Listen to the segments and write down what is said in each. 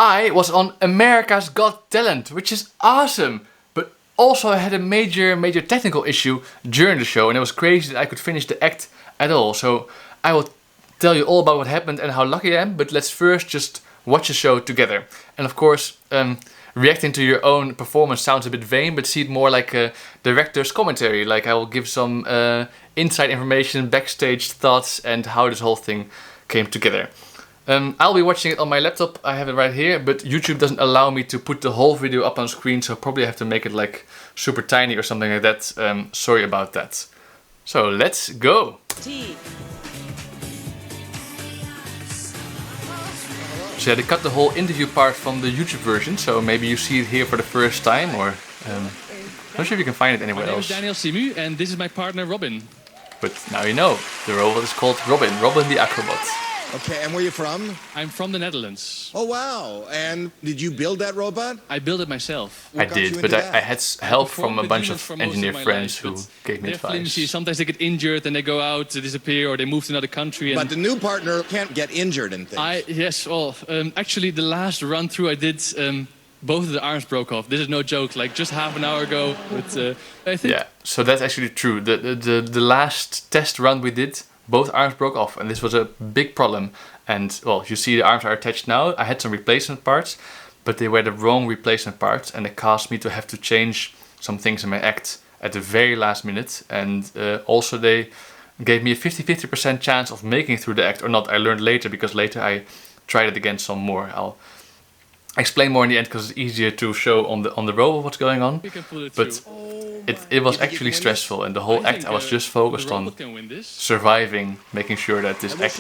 I was on America's Got Talent, which is awesome. But also I had a major technical issue during the show, and it was crazy that I could finish the act at all. So I will tell you all about what happened and how lucky I am, but let's first just watch the show together. And of course, reacting to your own performance sounds a bit vain, but see it more like a director's commentary. Like I will give some inside information, backstage thoughts, and how this whole thing came together. I'll be watching it on my laptop, I have it right here, but YouTube doesn't allow me to put the whole video up on screen, so probably I have to make it like super tiny or something like that. Sorry about that. So let's go! So yeah, they cut the whole interview part from the YouTube version, so maybe you see it here for the first time, or I'm not sure if you can find it anywhere else. My name is Daniel Simu, and this is my partner Robin. But now you know, the robot is called Robin, Robin the Acrobot. Okay, and where are you from? I'm from the Netherlands. Oh wow, and did you build that robot? I built it myself. I did, but I had help from a bunch of engineer friends who gave me advice. Sometimes they get injured and they go out, they disappear, or they move to another country. But the new partner can't get injured and things. Yes, well, actually the last run through I did, both of the arms broke off. This is no joke, like just half an hour ago. But I think... Yeah, so that's actually true. The last test run we did, both arms broke off, and this was a big problem. And well, you see the arms are attached now. I had some replacement parts, but they were the wrong replacement parts, and it caused me to have to change some things in my act at the very last minute. And also they gave me a 50-50% chance of making it through the act or not. I learned later, because later I tried it again some more. I'll explain more in the end because it's easier to show on the robot what's going on. But it was actually stressful, and the whole act I was just focused on surviving, making sure that this act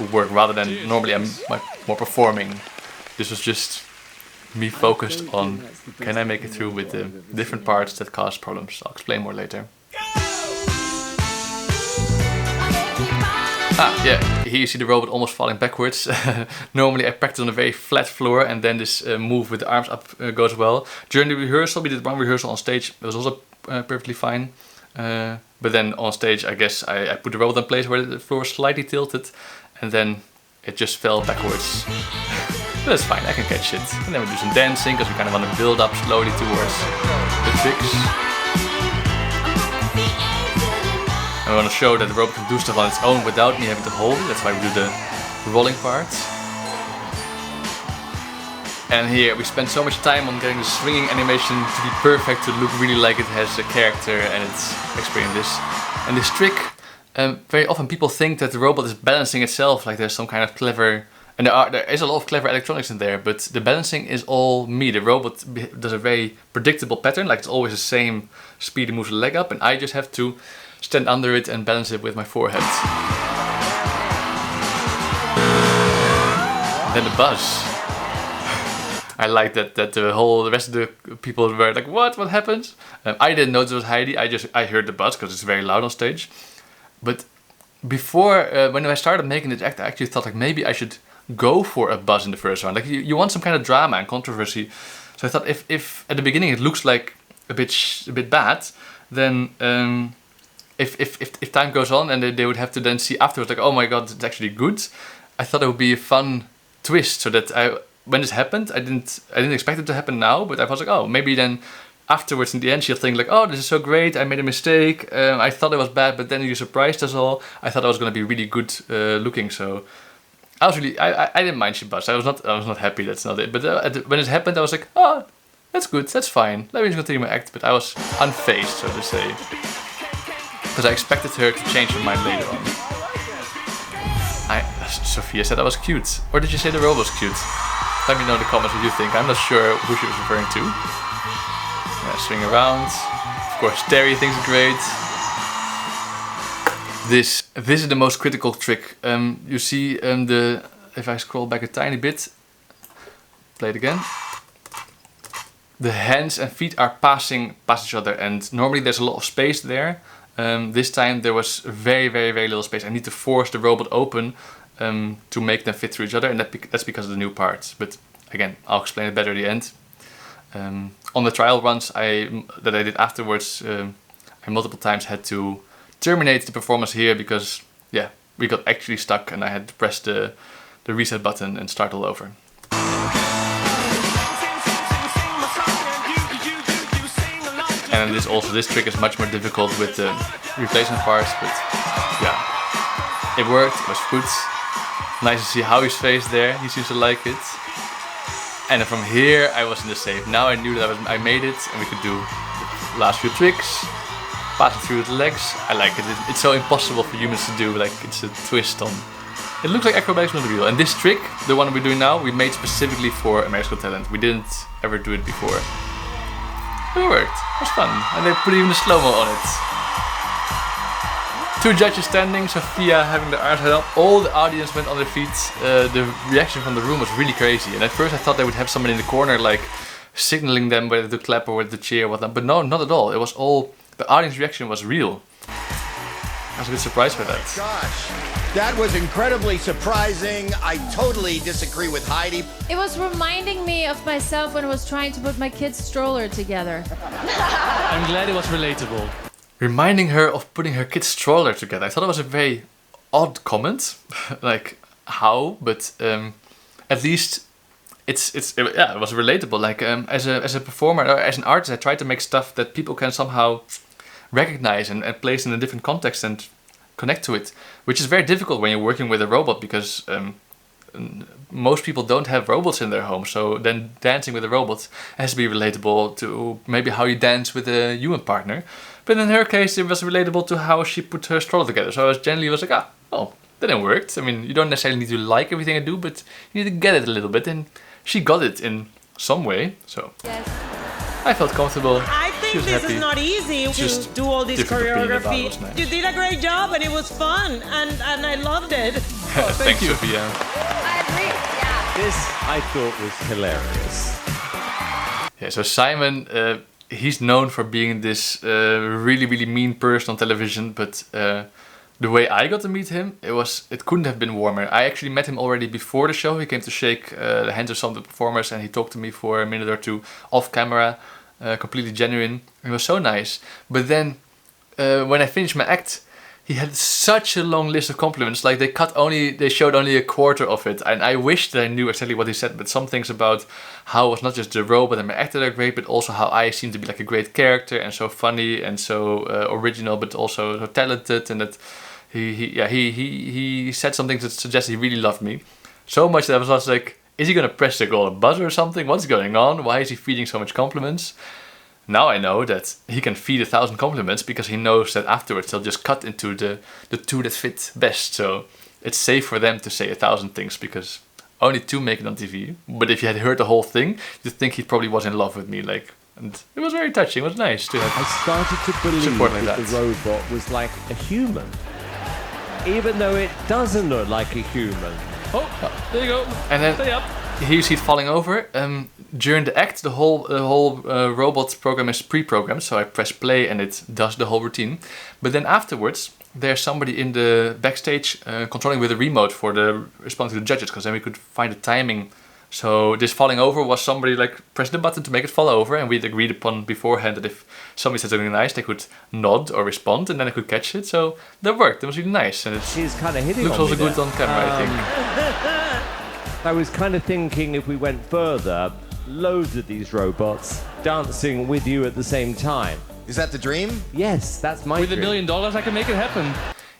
would work, rather than normally I'm more performing. This was just me focused on, can I make it through with the different parts that cause problems. I'll explain more later. Yeah, here you see the robot almost falling backwards. Normally I practice on a very flat floor, and then this move with the arms up goes well. During the rehearsal, we did one rehearsal on stage, it was also perfectly fine. But then on stage, I guess I put the robot in place where the floor slightly tilted, and then it just fell backwards. But that's fine, I can catch it. And then we do some dancing, because we kind of want to build up slowly towards the tricks. I want to show that the robot can do stuff on its own without me having to hold it. That's why we do the rolling part. And here we spend so much time on getting the swinging animation to be perfect, to look really like it has a character and it's experiencing this. And this trick, very often people think that the robot is balancing itself, like there's some kind of clever... And there is a lot of clever electronics in there, but the balancing is all me. The robot does a very predictable pattern, like it's always the same speed it moves the leg up, and I just have to stand under it and balance it with my forehead. Then the buzz. I like that the rest of the people were like, what happens? I didn't notice it was Heidi, I heard the buzz because it's very loud on stage. But before, when I started making this act, I actually thought like maybe I should go for a buzz in the first round. Like you want some kind of drama and controversy. So I thought if at the beginning it looks like a bit bad, then if time goes on and they would have to then see afterwards like, oh my god, it's actually good. I thought it would be a fun twist, so that when this happened, I didn't expect it to happen now, but I was like, oh, maybe then afterwards in the end she'll think like, oh, this is so great, I made a mistake, I thought it was bad, but then you surprised us all. I thought I was going to be really good looking, so I was really, I didn't mind she buzzed. I was not happy, that's not it. But when it happened, I was like, oh, that's good, that's fine. Let me just continue my act. But I was unfazed, so to say, because I expected her to change her mind later on. Sophia said I was cute, or did you say the robot was cute? Let me know in the comments what you think. I'm not sure who she was referring to. Yeah, swing around. Of course, Terry thinks it's great. This is the most critical trick. You see if I scroll back a tiny bit, play it again. The hands and feet are passing past each other, and normally there's a lot of space there. This time there was very little space. I need to force the robot open to make them fit through each other, and that's because of the new parts. But again, I'll explain it better at the end. On the trial runs that I did afterwards, I multiple times had to terminate the performance here because, yeah, we got actually stuck and I had to press the reset button and start all over. and this trick is much more difficult with the replacement parts, but yeah, it worked, it was good. Nice to see Howie's face there, he seems to like it. And then from here I was in the safe. Now I knew that I made it and we could do the last few tricks. Passing through the legs, I like it. It's so impossible for humans to do, like it's a twist on. It looks like acrobatics not real. And this trick, the one we're doing now, we made specifically for America's Got Talent. We didn't ever do it before. It worked, it was fun. And they put even the slow-mo on it. 2 judges standing, Sophia having their arms held up. All the audience went on their feet. The reaction from the room was really crazy. And at first I thought they would have someone in the corner like signaling them whether to clap or whether to cheer or whatnot. But no, not at all. It was all, the audience reaction was real. I was a bit surprised by that. Gosh, that was incredibly surprising. I totally disagree with Heidi. It was reminding me of myself when I was trying to put my kid's stroller together. I'm glad it was relatable. Reminding her of putting her kid's stroller together. I thought it was a very odd comment. Like, how? But at least it was relatable. Like, as a performer or as an artist, I try to make stuff that people can somehow recognize and place in a different context and connect to it, which is very difficult when you're working with a robot because most people don't have robots in their home. So then dancing with a robot has to be relatable to maybe how you dance with a human partner. But in her case, it was relatable to how she put her stroller together. So I was generally like, that didn't work. I mean, you don't necessarily need to like everything I do, but you need to get it a little bit. And she got it in some way. So Yes. I felt comfortable. I think this is not easy to do all this choreography. Nice. You did a great job and it was fun and I loved it. Thanks, Sophia. I agree, yeah. This I thought was hilarious. Yeah, so Simon, he's known for being this really, really mean person on television, but the way I got to meet him, it couldn't have been warmer. I actually met him already before the show. He came to shake the hands of some of the performers and he talked to me for a minute or two off camera, completely genuine. It was so nice. But then when I finished my act, he had such a long list of compliments. Like they showed only a quarter of it, and I wish that I knew exactly what he said. But some things about how it was not just the robot and my actor that are great, but also how I seem to be like a great character and so funny and so original, but also so talented. And that he said some things that suggested he really loved me so much that I was like, is he gonna press the golden buzzer or something? What's going on? Why is he feeding so much compliments? Now I know that he can feed 1,000 compliments because he knows that afterwards they'll just cut into the 2 that fit best. So it's safe for them to say 1,000 things because only 2 make it on TV. But if you had heard the whole thing, you'd think he probably was in love with me. And it was very touching. It was nice to have I started to believe support like that the robot was like a human, even though it doesn't look like a human. Oh, there you go. And then Stay up. here you see it falling over. During the act, the whole robot program is pre-programmed, so I press play and it does the whole routine. But then afterwards, there's somebody in the backstage controlling with a remote for responding to the judges, because then we could find the timing. So this falling over was somebody like pressing the button to make it fall over, and we'd agreed upon beforehand that if somebody said something nice, they could nod or respond, and then I could catch it. So that worked. It was really nice, and She's kind of hitting looks on also me good there. on camera, I think. I was kind of thinking if we went further, loads of these robots dancing with you at the same time. Is that the dream? Yes, that's my With $1 dream. million, I can make it happen.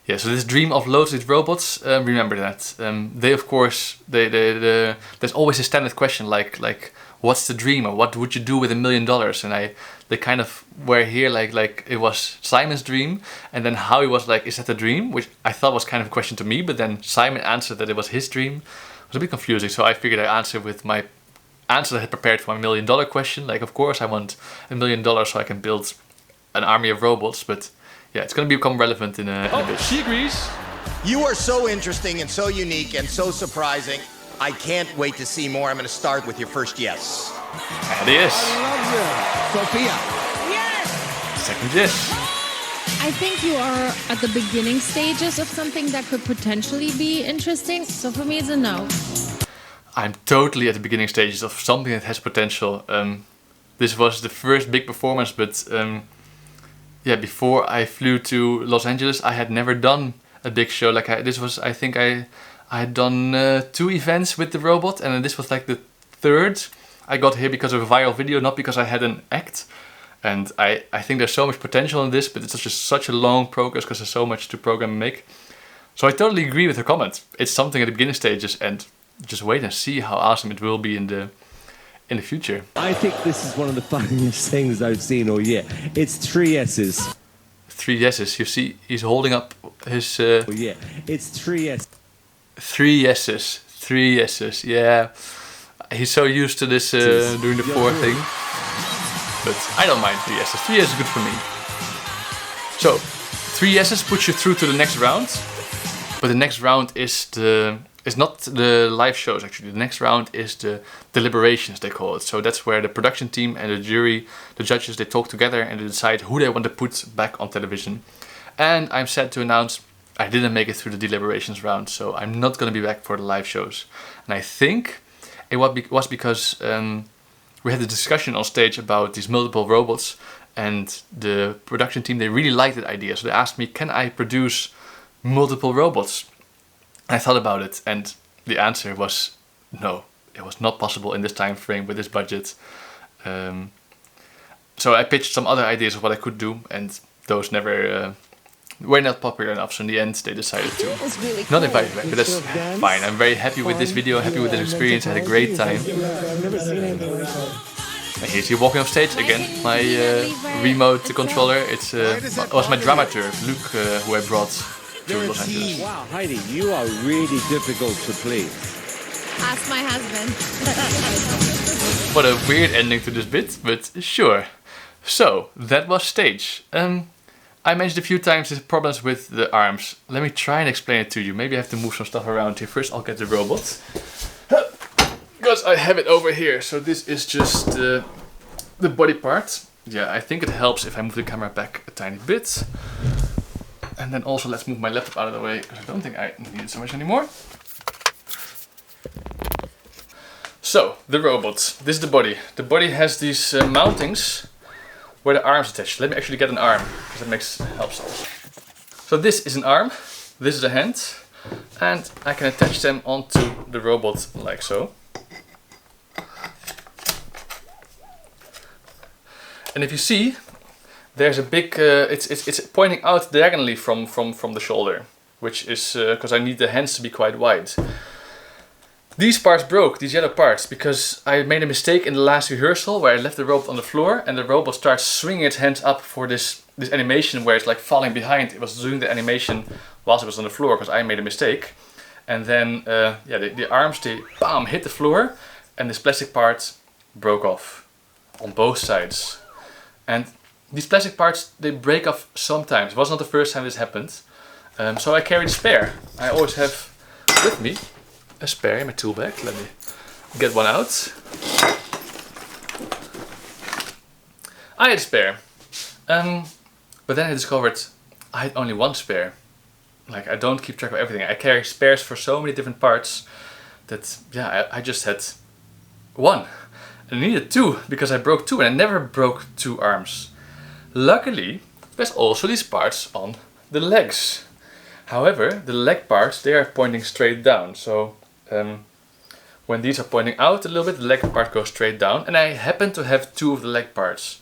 Yeah, so this dream of loads of these robots, remember that. They, of course, there's always a standard question like what's the dream, or what would you do with $1 million? And they kind of were here like it was Simon's dream, and then Howie was like, is that the dream? Which I thought was kind of a question to me, but then Simon answered that it was his dream. It was a bit confusing, so I figured I'd answer with my answer that I had prepared for my $1 million question. Like, of course I want $1 million so I can build an army of robots, but yeah, it's going to become relevant in a bit. She agrees. You are so interesting and so unique and so surprising. I can't wait to see more. I'm going to start with your first yes. And yes. Sophia. Yes! Second yes. I think you are at the beginning stages of something that could potentially be interesting. So for me, it's a no. I'm totally at the beginning stages of something that has potential. This was the first big performance, but before I flew to Los Angeles, I had never done a big show. I think I had done 2 events with the robot, and this was like the 3rd. I got here because of a viral video, not because I had an act. And I think there's so much potential in this, but it's just such a long progress because there's so much to program and make. So I totally agree with her comment. It's something at the beginning stages, and just wait and see how awesome it will be in the future. I think this is one of the funniest things I've seen all year. It's 3 S's. 3 yeses. You see, he's holding up his. Yeah, it's 3 S's. 3 yeses. 3 yeses. Yeah, he's so used to this doing the 4 thing. But I don't mind 3 yeses. 3 yeses is good for me. So 3 yeses puts you through to the next round. But the next round is not the live shows actually. The next round is the deliberations, they call it. So that's where the production team and the jury, the judges, they talk together and they decide who they want to put back on television. And I'm sad to announce I didn't make it through the deliberations round, so I'm not going to be back for the live shows. And I think it was because we had a discussion on stage about these multiple robots, and the production team, they really liked that idea. So they asked me, can I produce multiple robots? I thought about it, and the answer was no. It was not possible in this time frame with this budget. So I pitched some other ideas of what I could do, and those never were not popular enough. So in the end, they decided to not invite me back. But that's fine. I'm very happy with this video, happy with this experience. I had a great time. And here's you walking off stage again. My remote controller. It was my dramaturg, Luke, who I brought to Los Angeles. Wow, Heidi, you are really difficult to please. Ask my husband. What a weird ending to this bit, but sure. So, that was stage. I mentioned a few times the problems with the arms. Let me try and explain it to you. Maybe I have to move some stuff around here. First, I'll get the robot. Because I have it over here. So this is just the body part. Yeah, I think it helps if I move the camera back a tiny bit. And then also let's move my laptop out of the way, because I don't think I need it so much anymore. So, the robot. This is the body. The body has these mountings where the arms attached. Let me actually get an arm, because that helps also. So this is an arm, this is a hand, and I can attach them onto the robot like so. And if you see, there's a big, it's pointing out diagonally from the shoulder, which is because I need the hands to be quite wide. These parts broke, these yellow parts, because I made a mistake in the last rehearsal where I left the robot on the floor and the robot starts swinging its hands up for this animation where it's like falling behind. It was doing the animation whilst it was on the floor because I made a mistake. And then, yeah, the arms, they bam, hit the floor and this plastic part broke off on both sides. And these plastic parts, they break off sometimes. It was not the first time this happened. So I carried a spare. I always have with me a spare in my tool bag. Let me get one out. I had a spare. But then I discovered I had only one spare. Like, I don't keep track of everything. I carry spares for so many different parts that, yeah, I just had one. I needed two because I broke two and I never broke two arms. Luckily, there's also these parts on the legs. However, the leg parts, they are pointing straight down. So when these are pointing out a little bit, the leg part goes straight down. And I happen to have two of the leg parts.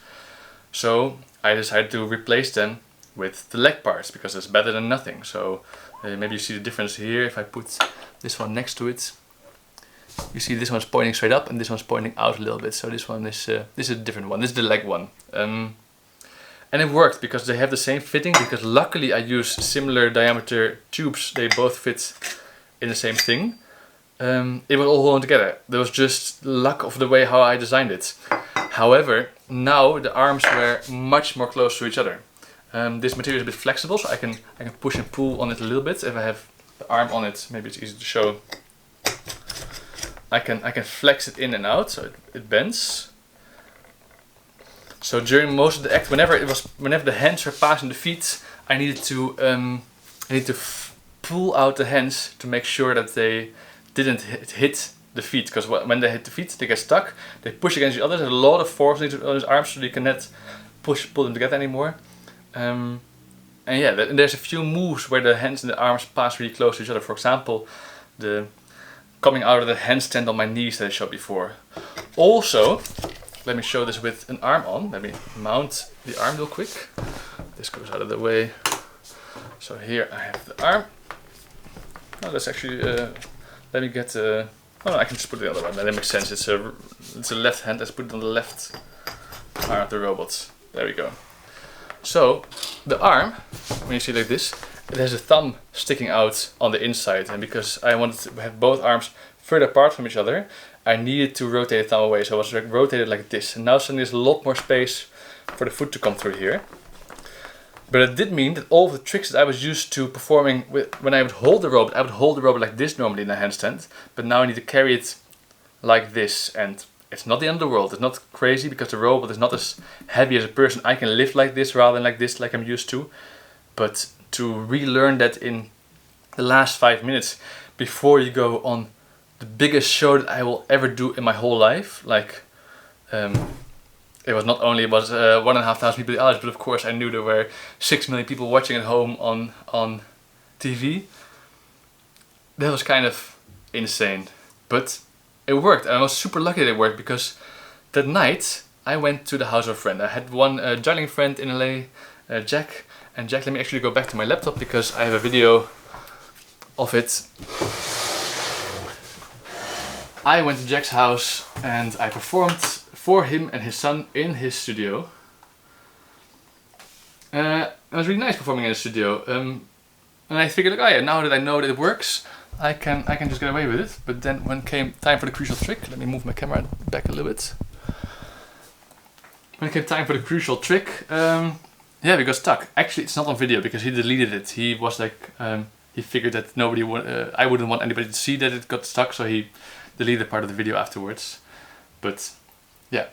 So I decided to replace them with the leg parts because it's better than nothing. So maybe you see the difference here if I put this one next to it. You see this one's pointing straight up and this one's pointing out a little bit. So this one is this is a different one. This is the leg one. And it worked because they have the same fitting, because luckily I used similar diameter tubes. They both fit in the same thing. It was all holding together. There was just luck of the way how I designed it. However, now the arms were much more close to each other. This material is a bit flexible, so I can push and pull on it a little bit. If I have the arm on it, maybe it's easy to show. I can flex it in and out, so it bends. So during most of the act, whenever the hands were passing the feet, I needed to pull out the hands to make sure that they didn't hit the feet, because when they hit the feet, they get stuck. They push against each other. There's a lot of force on his arms, so you cannot pull them together anymore. And yeah, there's a few moves where the hands and the arms pass really close to each other. For example, the coming out of the handstand on my knees that I showed before. Also, let me show this with an arm on. Let me mount the arm real quick. This goes out of the way. So here I have the arm. Oh, that's actually, let me get, oh no, I can just put it the other one, that makes sense. It's a left hand, let's put it on the left arm of the robot. There we go. So, the arm, when you see it like this, it has a thumb sticking out on the inside, and because I wanted to have both arms further apart from each other, I needed to rotate the thumb away, so I was rotated like this. And now suddenly there's a lot more space for the foot to come through here. But it did mean that all of the tricks that I was used to performing when I would hold the robot, I would hold the robot like this normally in a handstand, but now I need to carry it like this. And it's not the end of the world, it's not crazy because the robot is not as heavy as a person. I can lift like this rather than like this, like I'm used to. But to relearn that in the last 5 minutes before you go on the biggest show that I will ever do in my whole life, like it was not only 1,500 people in the audience, but of course I knew there were 6 million people watching at home on TV. That was kind of insane, but it worked. And I was super lucky that it worked because that night I went to the house of a friend. I had one juggling friend in LA, Jack. And Jack, let me actually go back to my laptop because I have a video of it. I went to Jack's house and I performed for him and his son in his studio. It was really nice performing in his studio. And I figured, like, oh yeah, now that I know that it works, I can just get away with it. But then when came time for the crucial trick, let me move my camera back a little bit. When it came time for the crucial trick, yeah, we got stuck. Actually, it's not on video because he deleted it. He was like, he figured that I wouldn't want anybody to see that it got stuck, so he deleted part of the video afterwards. But yeah,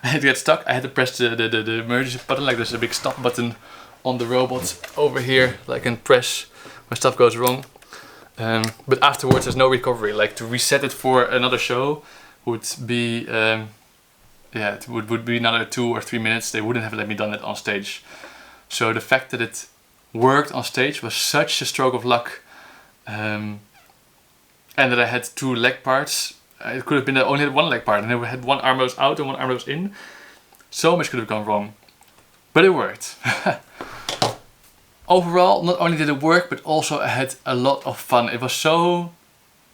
I had to get stuck. I had to press the emergency button, like there's a big stop button on the robot over here that I can press when stuff goes wrong. But afterwards there's no recovery. Like to reset it for another show would be, yeah, it would be another 2 or 3 minutes. They wouldn't have let me done it on stage. So the fact that it worked on stage was such a stroke of luck. And that I had 2 leg parts. It could have been that I only had 1 leg part and I had 1 arm that was out and 1 arm that was in. So much could have gone wrong. But it worked. Overall, not only did it work, but also I had a lot of fun. It was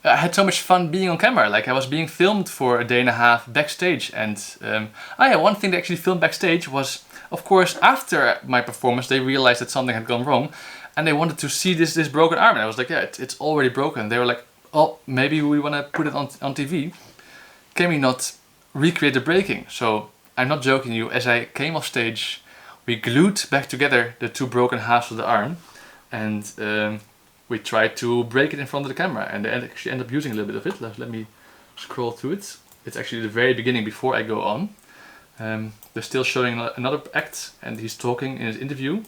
I had so much fun being on camera. Like I was being filmed for a day and a half backstage. And yeah, one thing they actually filmed backstage was, of course, after my performance, they realized that something had gone wrong. And they wanted to see this broken arm. And I was like, yeah, it's already broken. They were like, oh, maybe we want to put it on TV. Can we not recreate the breaking? So I'm not joking you, as I came off stage, we glued back together the 2 broken halves of the arm. And we tried to break it in front of the camera. And they actually ended up using a little bit of it. Let me scroll through it. It's actually the very beginning before I go on. They're still showing another act and he's talking in his interview.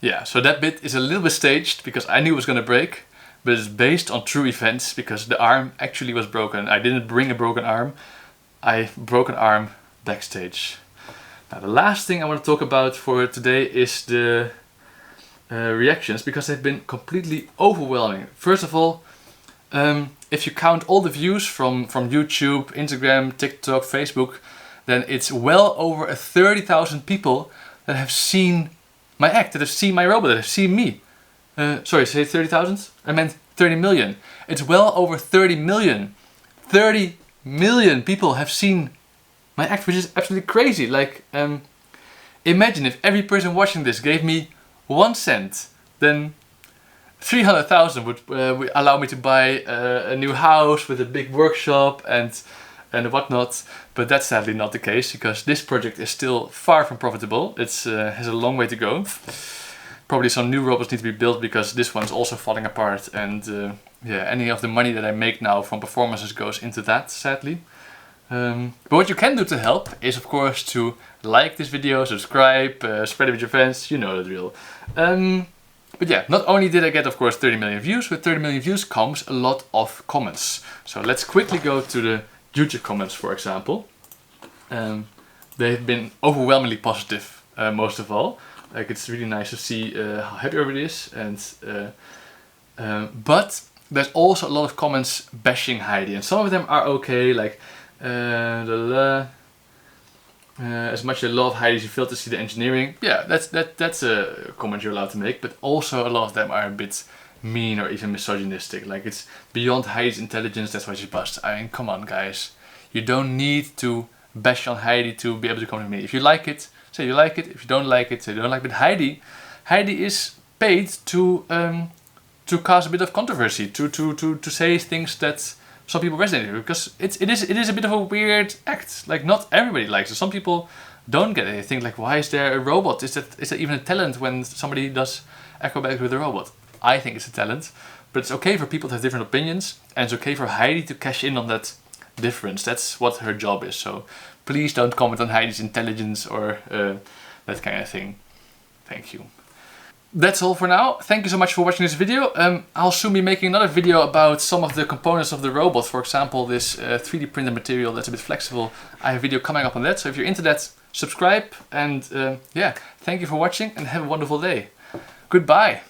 Yeah, so that bit is a little bit staged because I knew it was going to break, but it's based on true events because the arm actually was broken. I didn't bring a broken arm, I broke an arm backstage. Now the last thing I want to talk about for today is the reactions because they've been completely overwhelming. First of all, if you count all the views from YouTube, Instagram, TikTok, Facebook, then it's well over 30,000 people that have seen my act, that have seen my robot, that have seen me. Sorry, say 30,000? I meant 30 million. It's well over 30 million. 30 million people have seen my act, which is absolutely crazy. Like, imagine if every person watching this gave me 1 cent, then 300,000 would allow me to buy a new house with a big workshop and whatnot. But that's sadly not the case because this project is still far from profitable. It has a long way to go. Probably some new robots need to be built because this one's also falling apart. And yeah, any of the money that I make now from performances goes into that, sadly. But what you can do to help is, of course, to like this video, subscribe, spread it with your friends. You know the drill. But yeah, not only did I get, of course, 30 million views, with 30 million views comes a lot of comments. So let's quickly go to the YouTube comments, for example. They've been overwhelmingly positive most of all. Like, it's really nice to see how happy everybody is. And but there's also a lot of comments bashing Heidi, and some of them are okay, like as much as I love Heidi, you fail to see the engineering. Yeah, that's a comment you're allowed to make, but also a lot of them are a bit mean or even misogynistic. Like, it's beyond Heidi's intelligence, that's why she's bust. I mean, come on, guys. You don't need to bash on Heidi to be able to come to me. If you like it, say you like it. If you don't like it, say you don't like it. But Heidi is paid to cause a bit of controversy, to say things that some people resonate with, because it is a bit of a weird act. Like, not everybody likes it. Some people don't get it. They think, like, why is there a robot? Is that even a talent when somebody does acrobatics with a robot? I think it's a talent, but it's okay for people to have different opinions, and it's okay for Heidi to cash in on that difference. That's what her job is. So please don't comment on Heidi's intelligence or that kind of thing. Thank you. That's all for now. Thank you so much for watching this video. I'll soon be making another video about some of the components of the robot. For example, this 3D printed material that's a bit flexible. I have a video coming up on that. So if you're into that, subscribe. And yeah, thank you for watching and have a wonderful day. Goodbye.